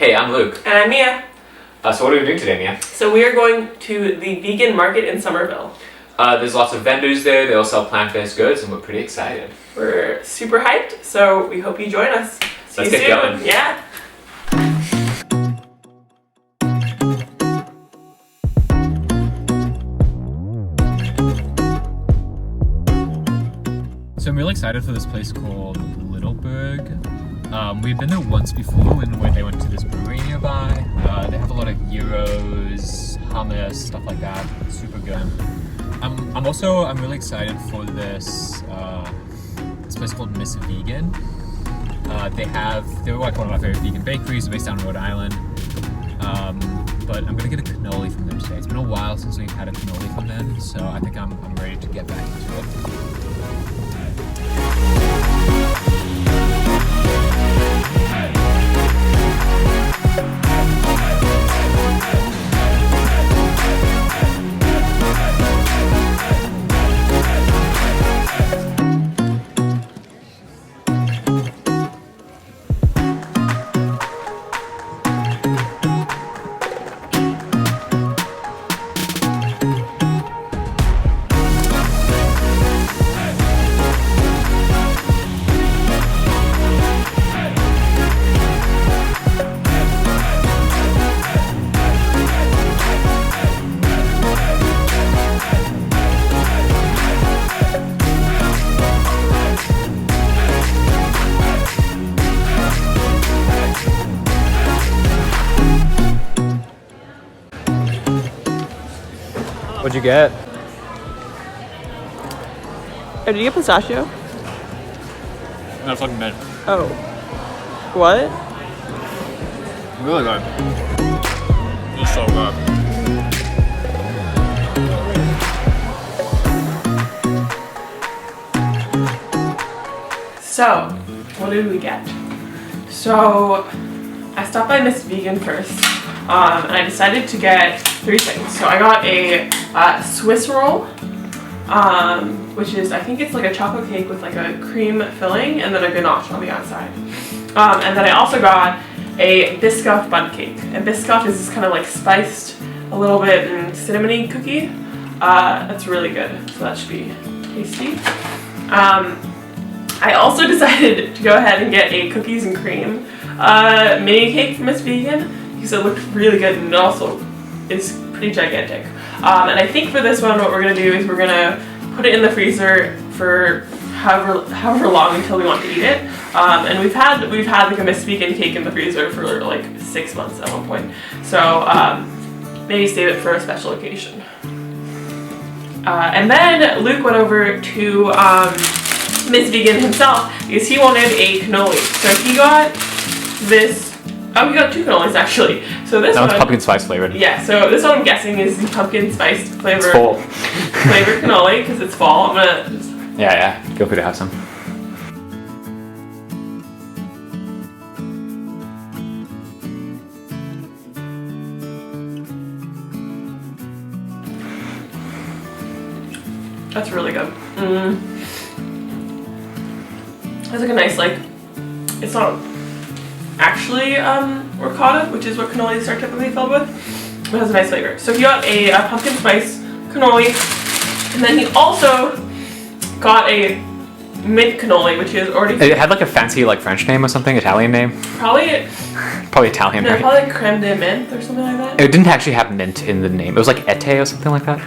Hey, I'm Luke. And I'm Mia. So what are we doing today, Mia? So we are going to the vegan market in Somerville. There's lots of vendors there. They all sell plant-based goods, and we're pretty excited. We're super hyped, so we hope you join us. See Let's you get soon. going. Yeah. So I'm really excited for this place called Littleberg. We've been there once before when they went to this brewery nearby. They have a lot of gyros, hummus, stuff like that. Super good. I'm really excited for this place called Miss Vegan. They're like one of my favorite vegan bakeries based down in Rhode Island. But I'm gonna get a cannoli from them today. It's been a while since we've had a cannoli from them, so I think I'm ready to get back into it. What'd you get? Oh, did you get pistachio? No, fucking mint. Oh. What? Really good. It's so good. So, what did we get? So, I stopped by Miss Vegan first, and I decided to get 3 things. So I got a Swiss roll, which is, I think it's like a chocolate cake with like a cream filling and then a ganache on the outside. And then I also got a Biscoff bun cake. And Biscoff is this kind of like spiced a little bit and cinnamony cookie. That's really good, so that should be tasty. I also decided to go ahead and get a cookies and cream mini cake from Miss Vegan because it looked really good and it also is pretty gigantic. And I think for this one what we're going to do is we're going to put it in the freezer for however long until we want to eat it. And we've had like a Miss Vegan cake in the freezer for like 6 months at one point. So maybe save it for a special occasion. And then Luke went over to Miss Vegan himself because he wanted a cannoli. So he got this. Oh, we got 2 cannolis actually. So this That one's one, pumpkin spice flavored. yeah. So this one I'm guessing is the pumpkin spiced flavor. It's full. Flavor cannoli because it's fall. I'm gonna. Yeah. Feel free to have some. That's really good. It's like a nice it's not actually ricotta, which is what cannolis are typically filled with, but it has a nice flavor. So he got a pumpkin spice cannoli, and then he also got a mint cannoli, which is already It had like a fancy like French name or something, Italian name. probably Italian, no, right? probably like creme de mint or something like that. It didn't actually have mint in the name. It was like Ete or something like that.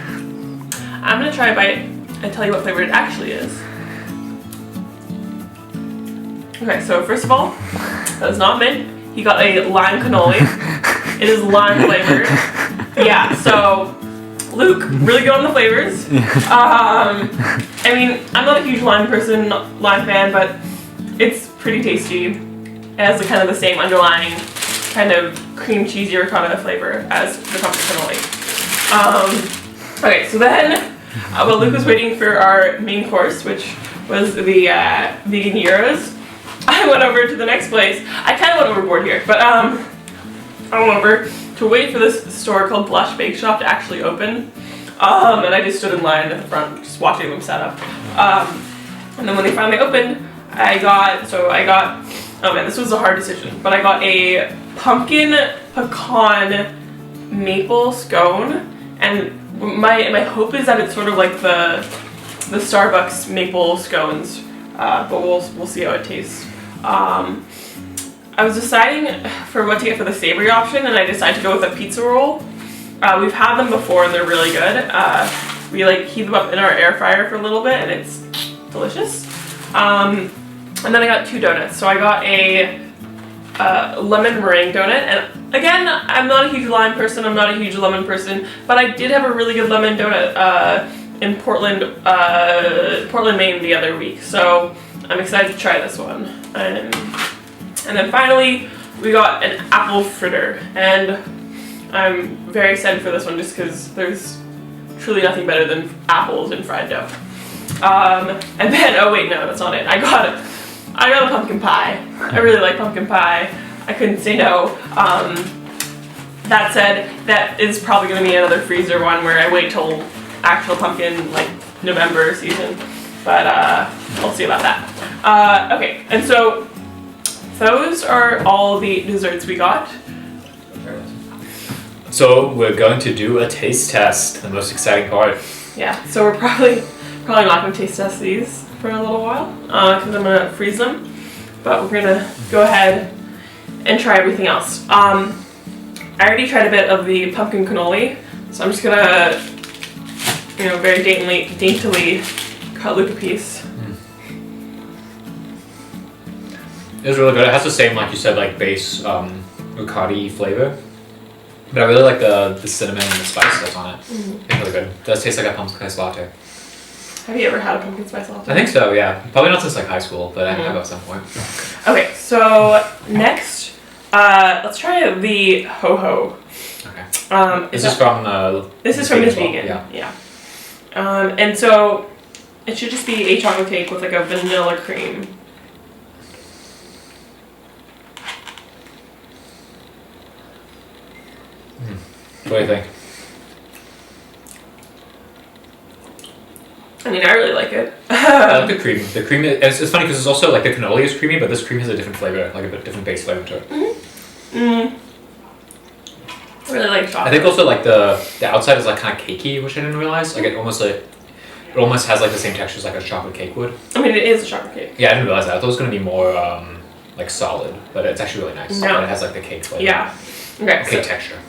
I'm gonna try a bite and tell you what flavor it actually is. Okay, so first of all, that is not mint. He got a lime cannoli. It is lime flavored. Yeah, so Luke, really good on the flavors. I mean, I'm not a huge lime fan, but it's pretty tasty. It has the kind of the same underlying kind of cream cheesy ricotta flavor as the pumpkin cannoli. Okay, so then while Luke was waiting for our main course, which was the vegan gyros, I went over to the next place. I kind of went overboard here, but I went over to wait for this store called Blush Bake Shop to actually open. And I just stood in line at the front, just watching them set up. And then when they finally opened, I got, oh man, this was a hard decision, but I got a pumpkin pecan maple scone, and my hope is that it's sort of like the Starbucks maple scones, but we'll see how it tastes. I was deciding for what to get for the savory option, and I decided to go with a pizza roll. We've had them before and they're really good. We like heat them up in our air fryer for a little bit and it's delicious. And then I got 2 donuts. So I got a lemon meringue donut, and again, I'm not a huge lime person, I'm not a huge lemon person, but I did have a really good lemon donut in Portland, Maine the other week. So I'm excited to try this one. And then finally, we got an apple fritter, and I'm very excited for this one just because there's truly nothing better than apples in fried dough. And then, oh wait, no, that's not it. I got a pumpkin pie. I really like pumpkin pie. I couldn't say no. That said, that is probably going to be another freezer one where I wait till actual pumpkin, like November season. But we'll see about that. Okay, and so those are all the desserts we got. So we're going to do a taste test, the most exciting part. Yeah, so we're probably not going to taste test these for a little while because I'm going to freeze them. But we're going to go ahead and try everything else. I already tried a bit of the pumpkin cannoli, so I'm just going to, very daintily cut Luke a piece. It was really good. It has the same, like you said, like base ricotta flavor. But I really like the cinnamon and the spice that's on it. It's really good. It does taste like a pumpkin spice latte. Have you ever had a pumpkin spice latte? I think so, yeah. Probably not since like high school, but I have at some point. Okay, so next, let's try the ho-ho. Okay. This is from Miss Vegan. Yeah. And so it should just be a chocolate cake with like a vanilla cream. What do you think? I mean, I really like it. I like the cream. The cream, it's funny because it's also like the cannoli is creamy, but this cream has a different flavor, like a bit different base flavor to it. I really like chocolate. I think also like the outside is like kind of cakey, which I didn't realize. Like it almost has like the same texture as like a chocolate cake would. I mean, it is a chocolate cake. Yeah, I didn't realize that. I thought it was gonna be more like solid, but it's actually really nice. No. And it has like the cake flavor. Yeah. Okay. Cake texture.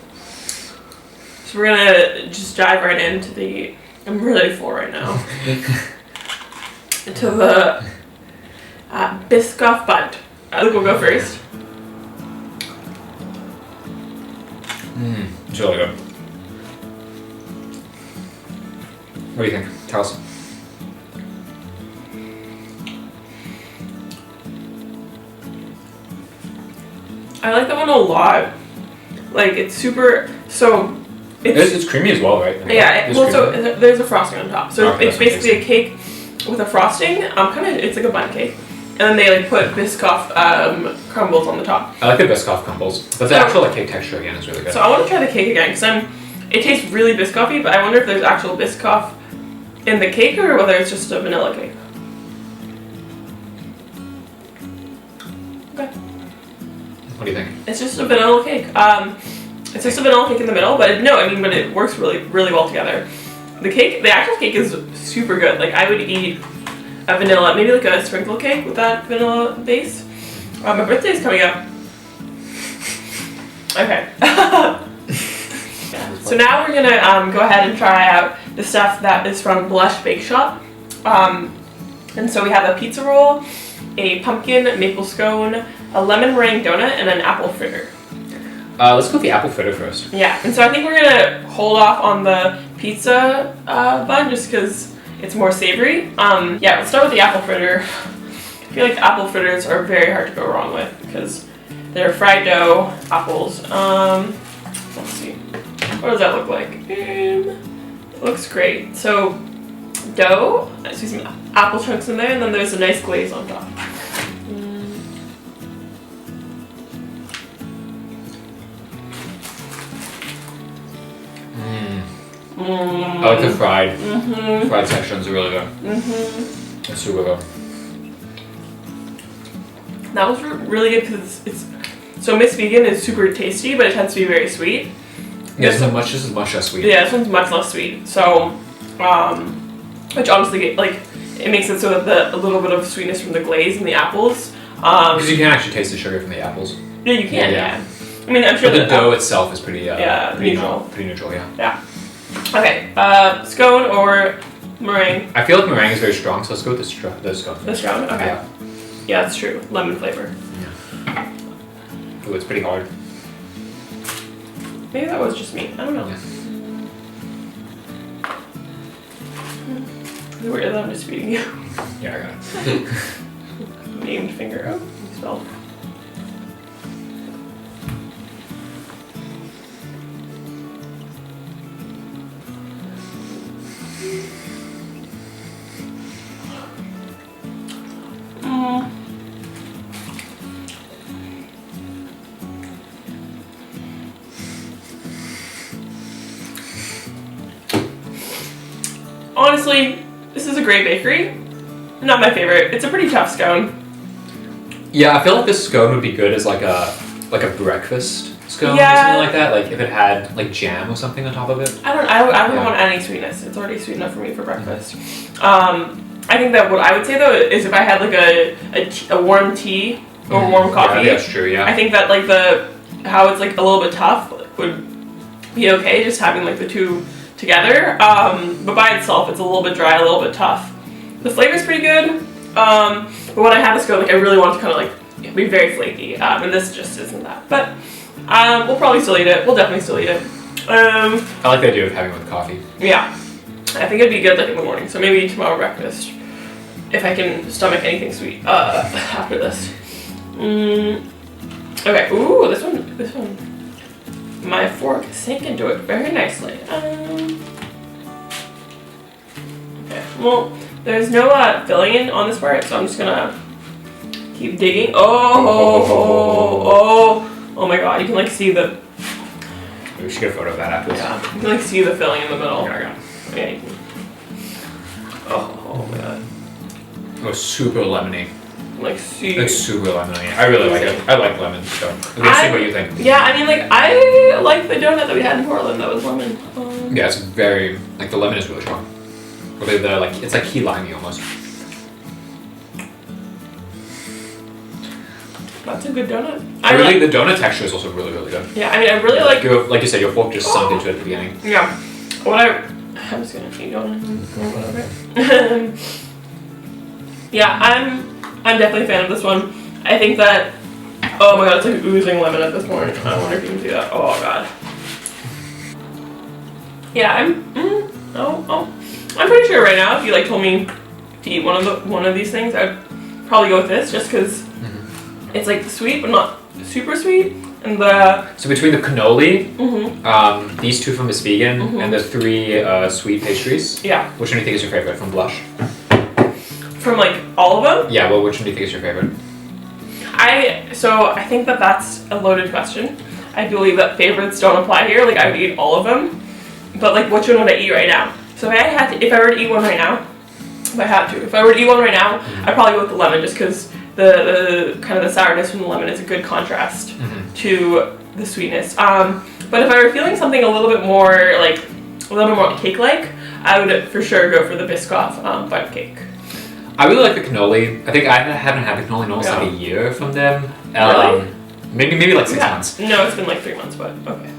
So we're gonna just dive right into the. I'm really full right now. Into the Biscoff bun. Luke will go first. It's really good. What do you think? Tell us. I like that one a lot. Like it's super. So. It's creamy as well, right? Yeah. So there's a frosting on top. So Okay, it's basically a cake with a frosting. It's like a bun cake, and then they like put Biscoff crumbles on the top. I like the Biscoff crumbles, but the actual like cake texture again is really good. So I want to try the cake again because it tastes really Biscoffy, but I wonder if there's actual Biscoff in the cake or whether it's just a vanilla cake. Okay. What do you think? It's just a vanilla cake. It's just a vanilla cake in the middle, but it works really, really well together. The actual cake is super good. Like I would eat a vanilla, maybe like a sprinkle cake with that vanilla base. My birthday is coming up. Okay. Yeah. So now we're gonna go ahead and try out the stuff that is from Blush Bake Shop. And so we have a pizza roll, a pumpkin maple scone, a lemon meringue donut, and an apple fritter. Let's go with the apple fritter first. Yeah, and so I think we're gonna hold off on the pizza bun just because it's more savory. Yeah, let's start with the apple fritter. I feel like apple fritters are very hard to go wrong with because they're fried dough apples. Let's see, what does that look like? It looks great. So dough, I see some apple chunks in there, and then there's a nice glaze on top. I like the fried sections are really good. It's super good. That was really good because So Miss Vegan is super tasty, but it tends to be very sweet. Yeah, this is much less sweet. Yeah, this one's much less sweet. So, which obviously, like, it makes it so that a little bit of sweetness from the glaze and the apples. Because you can actually taste the sugar from the apples. Yeah, you can. Yeah. I mean, I'm sure but the dough itself is pretty neutral. Pretty neutral, yeah. Yeah. Okay. Scone or meringue? I feel like meringue is very strong, so let's go with the scone. The scone. Okay. Yeah. Yeah, that's true. Lemon flavor. Yeah. Ooh, it's pretty hard. Maybe that was just me. I don't know. Yeah. It's weird that I'm just feeding you. Yeah, I got it. Named finger. Oh, you spelled. Honestly, this is a great bakery. Not my favorite. It's a pretty tough scone. Yeah, I feel like this scone would be good as like a breakfast scone or Yeah. something like that. Like if it had like jam or something on top of it. I don't want any sweetness. It's already sweet enough for me for breakfast. I think that what I would say though is if I had like a warm tea or warm coffee. Yeah, that's true. Yeah. I think that like how it's like a little bit tough would be okay, just having like the two together. But by itself, it's a little bit dry, a little bit tough. The flavor's pretty good. But when I have this go, like I really want to kind of like be very flaky, and this just isn't that. But we'll probably still eat it. We'll definitely still eat it. I like the idea of having it with coffee. Yeah, I think it'd be good like in the morning. So maybe tomorrow breakfast, if I can stomach anything sweet after this. Okay. Ooh, this one. My fork sank into it very nicely. Okay. Well, there's no filling in on this part, so I'm just gonna keep digging. Oh my god! You can like see the. We should get a photo of that after this. Yeah, you can like see the filling in the middle. Yeah. Yeah, you can. Oh my god. It was super lemony. Like see. It's super lemony. I really like it. I like lemon, so let's see what you think. Yeah, I mean, like I like the donut that we had in Portland that was lemon. Yeah, it's very like the lemon is really strong. But it's like key limey almost. That's a good donut. The donut texture is also really good. Yeah, I mean, I really like. Like you said, your fork just sunk into it at the beginning. Yeah. I'm just gonna keep going. Yeah, I'm definitely a fan of this one. I think that. Oh my god, it's like oozing lemon at this point. I wonder if you can see that. Oh god. Yeah, I'm pretty sure right now if you like told me to eat one of these things, I'd probably go with this just because it's like sweet but not super sweet, and so between the cannoli, these two from Miss Vegan, Mm-hmm. and the three sweet pastries. Yeah. Which one do you think is your favorite from Blush? From like all of them. Yeah. Well, which one do you think is your favorite? I think that's a loaded question. I believe that favorites don't apply here. Like I would eat all of them, but like which one would I eat right now? So if I were to eat one right now, if I were to eat one right now, I'd probably go with the lemon just because the kind of the sourness from the lemon is a good contrast to the sweetness. But if I were feeling something a little bit more cake-like, I would for sure go for the Biscoff bun cake. I really like the cannoli. I think I haven't had the cannoli in almost like a year from them. Really? Maybe like 6 months. No, it's been like 3 months, but okay.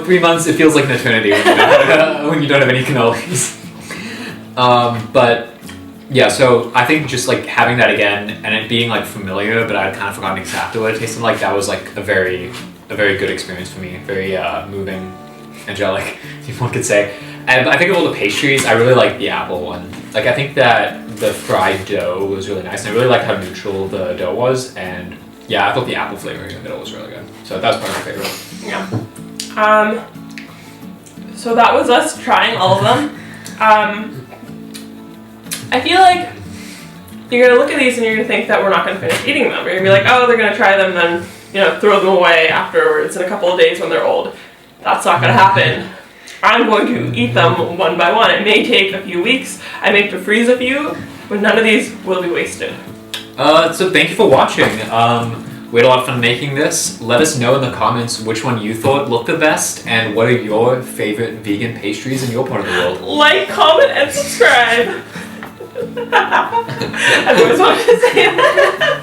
3 months, it feels like an eternity when you don't have any cannolis. But yeah, so I think just like having that again and it being like familiar, but I'd kind of forgotten exactly what it tasted like. That was like a very good experience for me. Very moving, angelic, if one could say. And I think of all the pastries, I really like the apple one. Like I think that the fried dough was really nice, and I really liked how neutral the dough was. And yeah, I thought the apple flavor in the middle was really good. So that was probably my favorite. Yeah. So that was us trying all of them. I feel like you're gonna look at these and you're gonna think that we're not gonna finish eating them. You're gonna be like, oh, they're gonna try them, then throw them away afterwards in a couple of days when they're old. That's not gonna happen. I'm going to eat them one by one. It may take a few weeks. I may have to freeze a few, but none of these will be wasted. So thank you for watching. We had a lot of fun making this. Let us know in the comments which one you thought looked the best and what are your favorite vegan pastries in your part of the world. Like, comment, and subscribe. I've always wanted to say that.